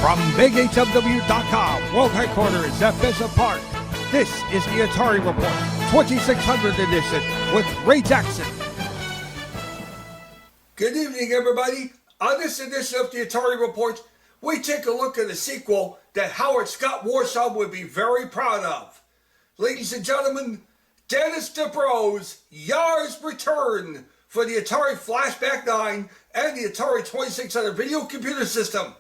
From BigHWW.com, World Headquarters at Bishop Park, this is the Atari Report, 2600 edition with Ray Jackson. Good evening, everybody. On this edition of the Atari Report, we take a look at a sequel that Howard Scott Warshaw would be very proud of. Ladies and gentlemen, Dennis DeBro's Yars Return for the Atari Flashback 9 and the Atari 2600 video computer system.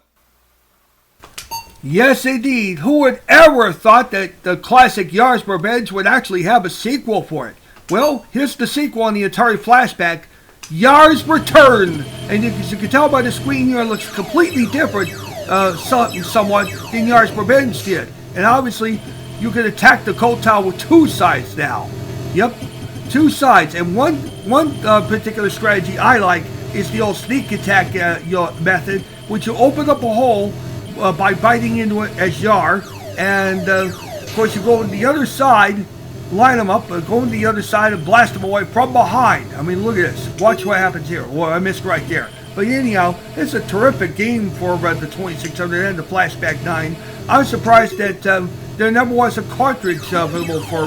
Yes, indeed. Who would ever thought that the classic Yars Revenge would actually have a sequel for it? Well, here's the sequel on the Atari Flashback, Yars Return. And as you can tell by the screen here, it looks completely different somewhat than Yars Revenge did. And obviously, you can attack the coal tower with two sides now. Yep, two sides. And one particular strategy I like is the old sneak attack method, which you open up a hole by biting into it as Yar, and of course you go to the other side, line them up, go to the other side and blast them away from behind. I mean, look at this. Watch what happens here. Well, I missed right there. But anyhow, it's a terrific game for the 2600 and the Flashback 9. I was surprised that there never was a cartridge available for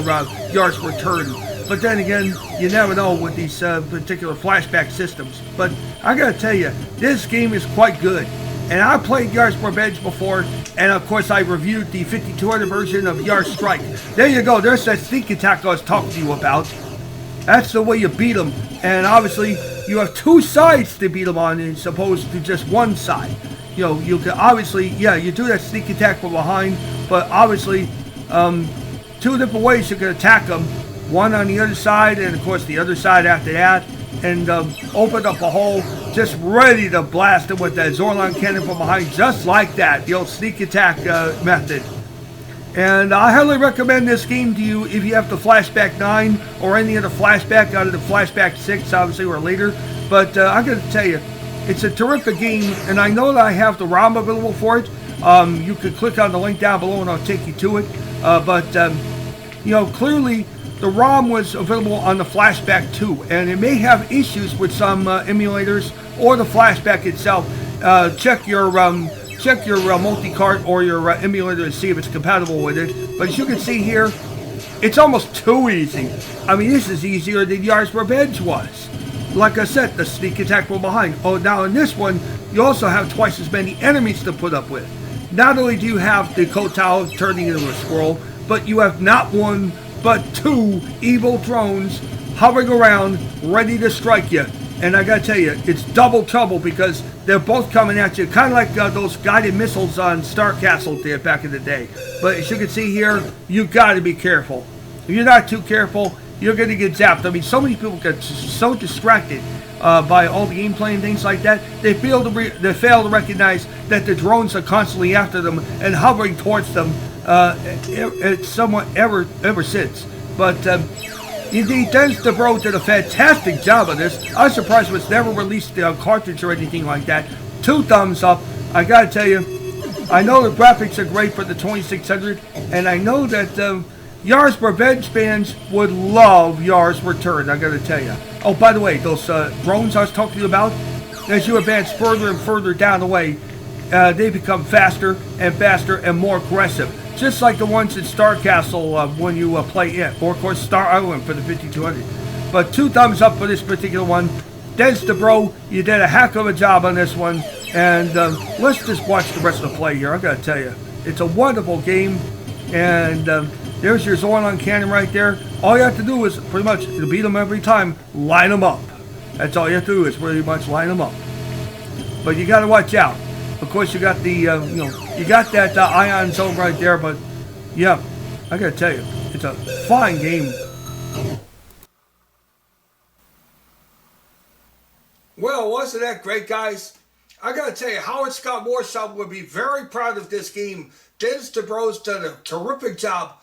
Yars Return. But then again, you never know with these particular flashback systems. But I gotta tell you, this game is quite good. And I played Yars Revenge before, and of course I reviewed the 5200 version of Yars Strike. There you go, there's that sneak attack I was talking to you about. That's the way you beat them. And obviously, you have two sides to beat them on as opposed to just one side. You know, you can obviously, yeah, you do that sneak attack from behind, but obviously, two different ways you can attack them. One on the other side, and of course the other side after that. And open up a hole, just ready to blast it with that Zorlon cannon from behind, just like that, the old sneak attack method. And I highly recommend this game to you if you have the Flashback 9 or any other Flashback out of the Flashback 6, obviously, or later. But I'm going to tell you, it's a terrific game, and I know that I have the ROM available for it. You can click on the link down below and I'll take you to it. You know, clearly, the ROM was available on the Flashback 2, and it may have issues with some emulators or the Flashback itself. Check your multi-cart or your emulator to see if it's compatible with it. But as you can see here, it's almost too easy. I mean, this is easier than Yars Revenge was. Like I said, the sneak attack from behind. Oh, now in this one, you also have twice as many enemies to put up with. Not only do you have the Kotal turning into a squirrel, but you have not one, but two evil drones hovering around, ready to strike you. And I gotta tell you, it's double trouble because they're both coming at you, kind of like those guided missiles on Star Castle did back in the day. But as you can see here, you gotta be careful. If you're not too careful, you're gonna get zapped. I mean, so many people get so distracted by all the gameplay and things like that, they fail to recognize that the drones are constantly after them and hovering towards them. It's somewhat ever since. But indeed, Dennis DeBro did a fantastic job of this. I was surprised it was never released on cartridge or anything like that. 2 thumbs up. I gotta tell you, I know the graphics are great for the 2600, and I know that Yars Revenge fans would love Yars Return, I gotta tell you. Oh, by the way, those drones I was talking to you about, as you advance further and further down the way, they become faster and faster and more aggressive. Just like the ones in Star Castle when you play it, or of course Star Island for the 5200. But 2 thumbs up for this particular one. Dennis DeBro, you did a heck of a job on this one. And let's just watch the rest of the play here. I gotta tell you, it's a wonderful game. And there's your Zorlon cannon right there. All you have to do is pretty much, to beat them every time, line them up. That's all you have to do is pretty much line them up. But you gotta watch out. Of course, you got the, you got that ion zone right there, but yeah, I gotta tell you, it's a fine game. Well, wasn't that great, guys? I gotta tell you, Howard Scott Warshaw would be very proud of this game. Dennis DeBro's done a terrific job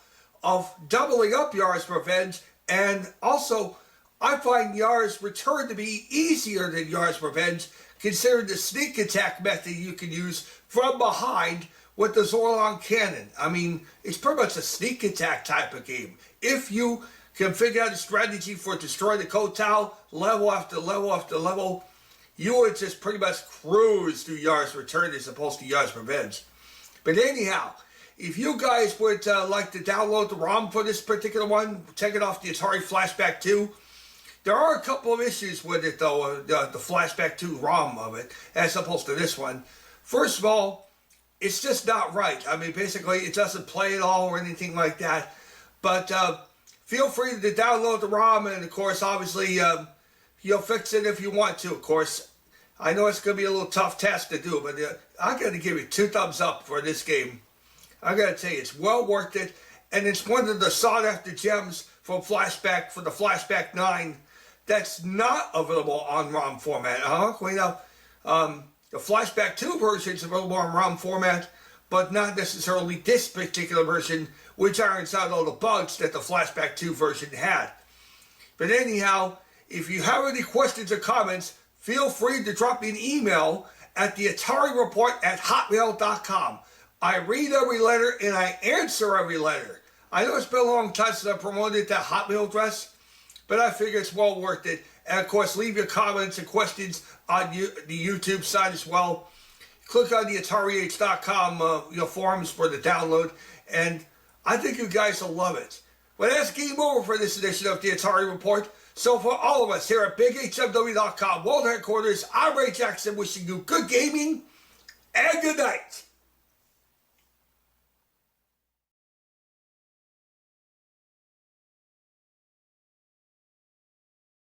of doubling up Yars Revenge, and also, I find Yars Return to be easier than Yars Revenge, considering the sneak attack method you can use from behind with the Zorlon cannon. I mean, it's pretty much a sneak attack type of game. If you can figure out a strategy for destroying the Kotal level after level after level, you would just pretty much cruise through Yars Return as opposed to Yars Revenge. But anyhow, if you guys would like to download the ROM for this particular one, take it off the Atari Flashback 2. There are a couple of issues with it though, the Flashback 2 ROM of it, as opposed to this one. First of all, it's just not right. I mean, basically, it doesn't play at all or anything like that. But feel free to download the ROM, and of course, obviously, you'll fix it if you want to, of course. I know it's going to be a little tough task to do, but I got to give you 2 thumbs up for this game. I got to tell you, it's well worth it, and it's one of the sought-after gems from Flashback, for the Flashback 9, that's not available on ROM format. The Flashback 2 version is available on ROM format, but not necessarily this particular version, which irons out all the bugs that the Flashback 2 version had. But anyhow, if you have any questions or comments, feel free to drop me an email at the Atari Report at hotmail.com. I read every letter and I answer every letter. I know it's been a long time since I promoted that Hotmail address, but I figure it's well worth it. And of course, leave your comments and questions on the YouTube side as well. Click on the AtariH.com forums for the download, and I think you guys will love it. Well, that's game over for this edition of the Atari Report. So for all of us here at BigHMW.com World Headquarters, I'm Ray Jackson wishing you good gaming and good night.